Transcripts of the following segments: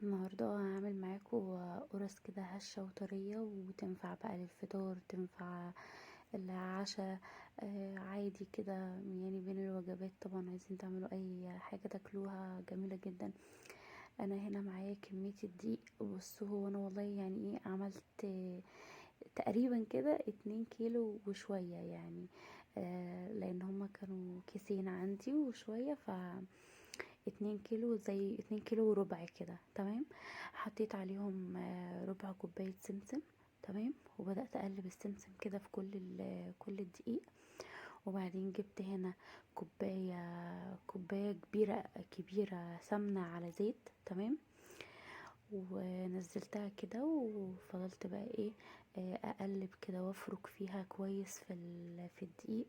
النهارده هعمل معاكم قرص كده هشة وطرية، وتنفع بقى للفطار، تنفع العشاء. عادي كده يعني بين الوجبات. طبعا عايزين تعملوا اي حاجة تاكلوها جميلة جدا. انا هنا معايا كمية الدقيق. بصوا، هو انا والله يعني ايه عملت تقريبا كده 2 كيلو وشوية يعني. لان هما كانوا كيسين عندي وشوية، 2 كيلو، زي 2 كيلو وربع كده. تمام. حطيت عليهم ربع كوباية سمسم. تمام. وبدأت اقلب السمسم كده في كل الدقيق. وبعدين جبت هنا كوباية كبيرة كبيرة سمنة على زيت. تمام. ونزلتها كده، وفضلت بقى ايه، اقلب كده وافرك فيها كويس في الدقيق.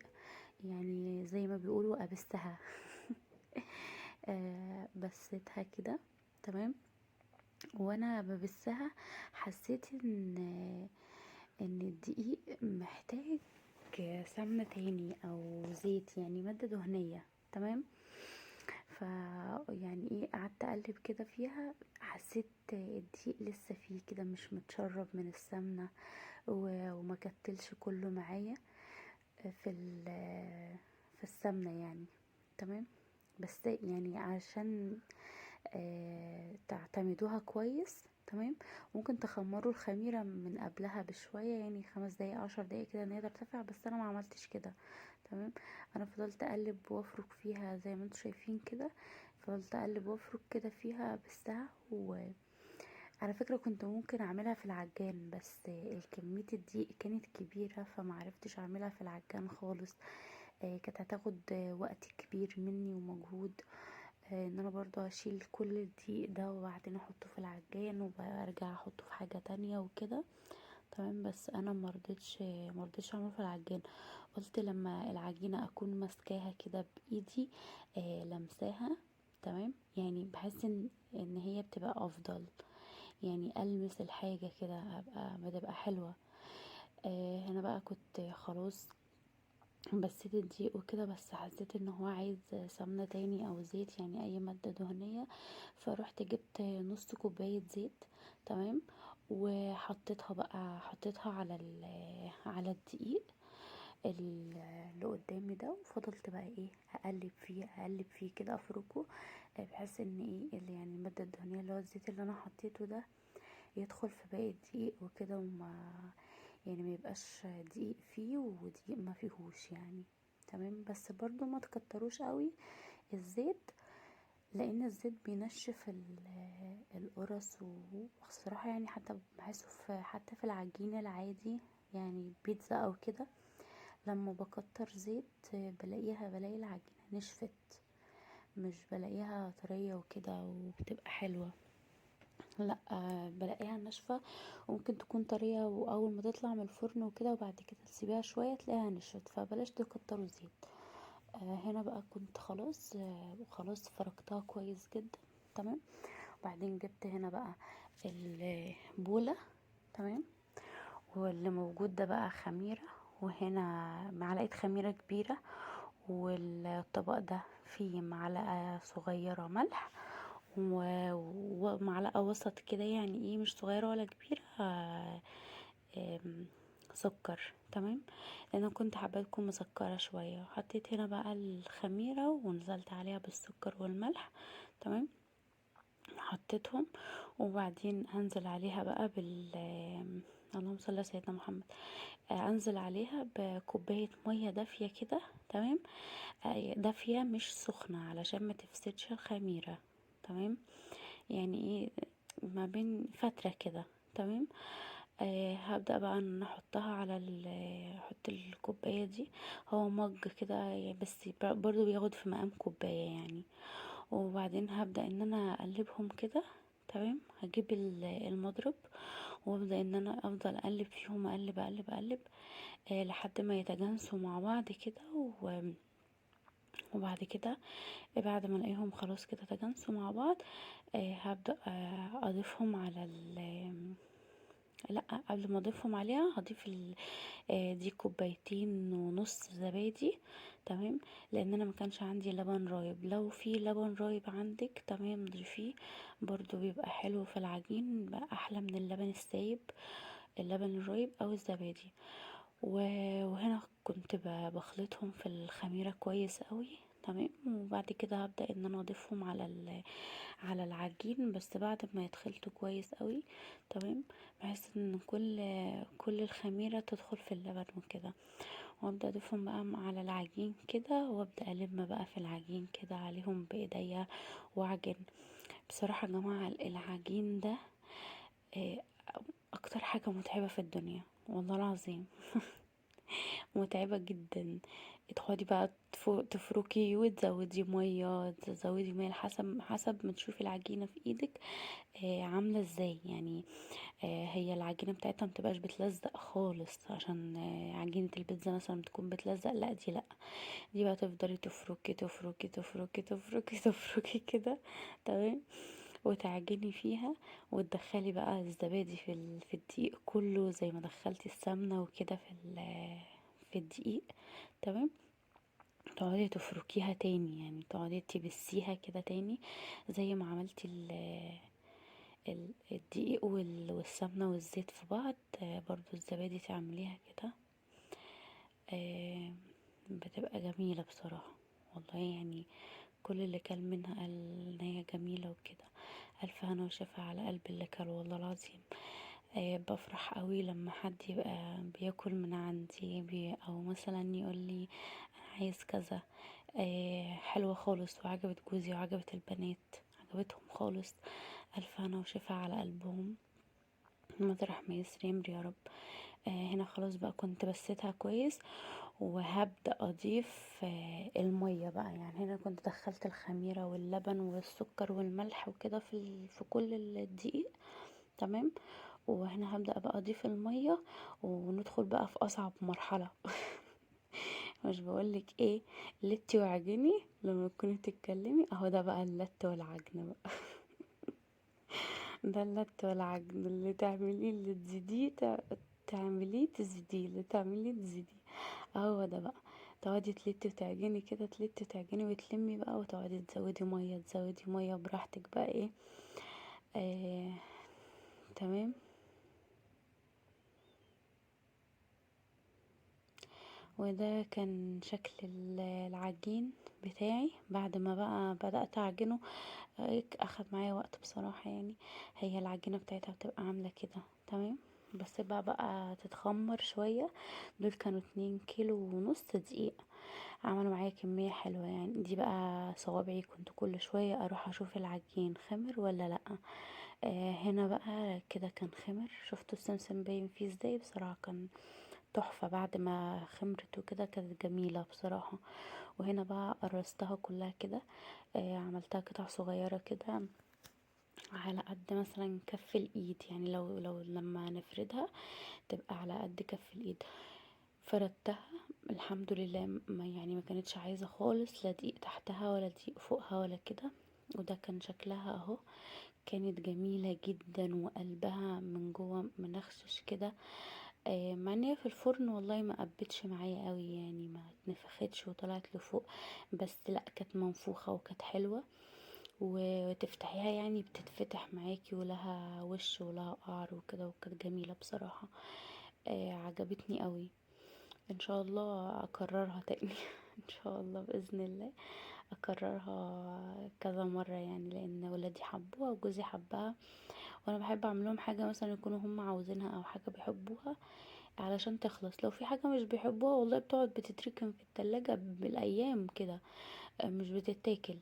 يعني زي ما بيقولوا ابسها. بسيتها كده. تمام. وانا ببسها حسيت ان الدقيق محتاج سمنة تاني او زيت، يعني مادة دهنية. تمام. ف يعني ايه، قعدت اقلب كده فيها، حسيت الدقيق لسه فيه كده مش متشرب من السمنة، وما كتلش كله معايا في السمنة يعني. تمام. بس يعني عشان تعتمدوها كويس. تمام. ممكن تخمروا الخميرة من قبلها بشوية، يعني 5 دقايق 10 دقايق كده ان هي ترتفع، بس انا ما عملتش كده. تمام. انا فضلت اقلب وافرك فيها زي ما انتوا شايفين كده. فضلت اقلب وافرك كده فيها بالساعة. على فكرة كنت ممكن اعملها في العجان، بس كمية الدقيق كانت كبيرة فمعرفتش اعملها في العجان خالص. كانت هتاخد وقت كبير مني ومجهود. ان انا برضو اشيل كل الدقيق ده وبعدين احطه في العجان وبرجع احطه في حاجة تانية وكده. تمام. بس انا مرضتش اعمله في العجان. قلت لما العجينة اكون ماسكاها كده بايدي، لمساها. تمام. يعني بحس ان هي بتبقى افضل. يعني المس الحاجة كده بتبقى حلوة. هنا بقى كنت خلاص بسيت الدقيق وكده، بس حسيت ان هو عايز سمنة تاني او زيت، يعني اي مادة دهنية. فروحت جبت نص كوباية زيت. تمام. حطيتها على الدقيق اللي قدامي ده. وفضلت بقى ايه، اقلب فيه كده، افركه بحيث ان ايه اللي يعني المادة الدهنية اللي هو الزيت اللي انا حطيته ده يدخل في باقي الدقيق وكده، يعني ما يبقاش دقيق فيه ودقيق ما فيهوش يعني. تمام. بس برضو ما تكتروش قوي الزيت، لان الزيت بينشف القرص. وبصراحة يعني حتى بحسه حتى في العجين العادي، يعني بيتزا او كده، لما بكتر زيت بلاقي العجينة نشفت، مش بلاقيها طرية وكده وبتبقى حلوة. لا، بلاقيها ناشفة. وممكن تكون طرية واول ما تطلع من الفرن وكده، وبعد كده تسيبيها شوية تلاقيها نشفت. فبلاش تكتروا زيت. هنا بقى كنت خلاص فركتها كويس جدا. تمام. وبعدين جبت هنا بقى البولة. تمام. واللي موجود ده بقى خميرة. وهنا معلقة خميرة كبيرة. والطبق ده فيه معلقة صغيرة ملح، ومعلقة وسط كده، يعني ايه مش صغيرة ولا كبيرة. آم، سكر. تمام. لان انا كنت حابه تكون مسكره شويه. حطيت هنا بقى الخميره ونزلت عليها بالسكر والملح. تمام. حطيتهم. وبعدين هنزل عليها بقى اللهم صل على سيدنا محمد. انزل عليها بكوبايه ميه دافيه كده. تمام. دافيه مش سخنه علشان ما تفسدش الخميره. تمام. يعني ايه، ما بين فتره كده. تمام. هبدأ بقى ان احطها احط الكوباية دي. هو مج كده يعني، بس برضو بياخد في مقام كوباية يعني. وبعدين هبدأ ان انا اقلبهم كده. تمام. هجيب المضرب، وابدأ ان انا افضل اقلب فيهم، اقلب اقلب اقلب لحد ما يتجانسوا مع بعض كده. وبعد كده بعد ما الاقيهم خلاص كده تجانسوا مع بعض، هبدأ اضيفهم لا، قبل ما اضيفهم عليها هضيف دي كوبايتين ونص زبادي. تمام. لان انا ما كانش عندي لبن رايب، لو في لبن رايب عندك تمام ضيفيه، برضو بيبقى حلو في العجين، بقى احلى من اللبن السايب، اللبن الرايب او الزبادي. وهنا كنت بخلطهم في الخميرة كويس قوي. تمام. وبعد كده هبدأ ان انا اضيفهم على العجين، بس بعد ما يتخلطوا كويس قوي. تمام. بحيث ان كل الخميرة تدخل في اللبن وكده، وابدأ اضيفهم بقى على العجين كده، وابدأ الم بقى في العجين كده عليهم بايديا واعجن. بصراحة يا جماعة العجين ده آه، اكتر حاجة متعبة في الدنيا، والله العظيم متعبة جدا. تقعدي بقى تفركي وتزودي مية، تزودي مية حسب ما تشوفي العجينة في ايدك عاملة ازاي يعني. هي العجينة بتاعتها متبقاش بتلزق خالص، عشان عجينة البيتزا مثلا بتكون بتلزق، لا دي لا، دي بقى تفضلي تفركي تفركي تفركي تفركي تفركي كده. تمام. وتعجني فيها، وتدخلي بقى الزبادي في الدقيق كله، زي ما دخلتي السمنة وكده في الدقيق. تمام. تقعدي تفركيها تاني، يعني تقعدي تبسيها كده تاني، زي ما عملتي الدقيق والسمنة والزيت في بعض. برضو الزبادي تعمليها كده. آه، بتبقى جميلة بصراحة، والله يعني كل اللي كل منها قال ان هي جميلة وكده. الف هنا وشفا على قلب اللي كل، والله العظيم. بفرح قوي لما حد يبقى بياكل من عندي او مثلا يقول لي انا عايز كذا، حلوة خالص وعجبت جوزي وعجبت البنات، عجبتهم خالص. الف هنا وشفا على قلبهم، مطرح ما يسري يمري يا رب. هنا خلاص بقى كنت بسيتها كويس، وهبدأ اضيف المية بقى. يعني هنا كنت دخلت الخميرة واللبن والسكر والملح وكده في كل الدقيق. تمام. وهنا هبدأ بقى اضيف المية، وندخل بقى في اصعب مرحلة. مش بقولك ايه، لتي وعجني لما تكوني تتكلمي، اهو ده بقى اللت والعجن بقى. ده اللت والعجن، اللي تعمليه اللي تزيديه تعمليه تزيديه، اللي تعمليه تزيديه، اهو ده بقى. تقعدي تلتي وتعجني كده، تلتي وتعجني وتلمي بقى، وتقعدي تزودي مية براحتك بقى ايه. آه. تمام. وده كان شكل العجين بتاعي بعد ما بقى بدأت اعجنه. اخد معايا وقت بصراحة يعني. هي العجينة بتاعتها بتبقى عاملة كده. تمام. بس بقى تتخمر شوية. دول كانوا 2 كيلو ونص دقيق، عملوا معايا كمية حلوة يعني. دي بقى صوابعي كنت كل شوية اروح اشوف العجين خمر ولا لأ. هنا بقى كده كان خمر، شفتوا السمسم باين فيه ازاي، بصراحة كان تحفة. بعد ما خمرت وكده كانت جميلة بصراحة. وهنا بقى قرصتها كلها كده. عملتها قطع صغيرة كده، على قد مثلا كف الايد، يعني لو لما نفردها تبقى على قد كف الايد. فردتها الحمد لله، ما كانتش عايزة خالص لا دقيق تحتها ولا دقيق فوقها ولا كده. وده كان شكلها اهو. كانت جميلة جدا، وقلبها من جوه منخشش كده. مع ان هي في الفرن والله ما قبتش معايا قوي، يعني ما اتنفختش وطلعت لفوق، بس لا كانت منفوخة وكانت حلوة. وتفتحيها يعني بتتفتح معاكي، ولها وش ولها قعر وكده، وكانت جميلة بصراحة. عجبتني قوي. ان شاء الله اكررها تاني. ان شاء الله باذن الله اكررها كذا مرة، يعني لان ولادي حبوها وجوزي حبها. وانا بحب اعمل لهم حاجة مثلا يكونوا هم عاوزينها او حاجة بيحبوها، علشان تخلص. لو في حاجة مش بيحبوها والله بتقعد بتتركن في التلاجة بالايام كده، مش بتتاكل.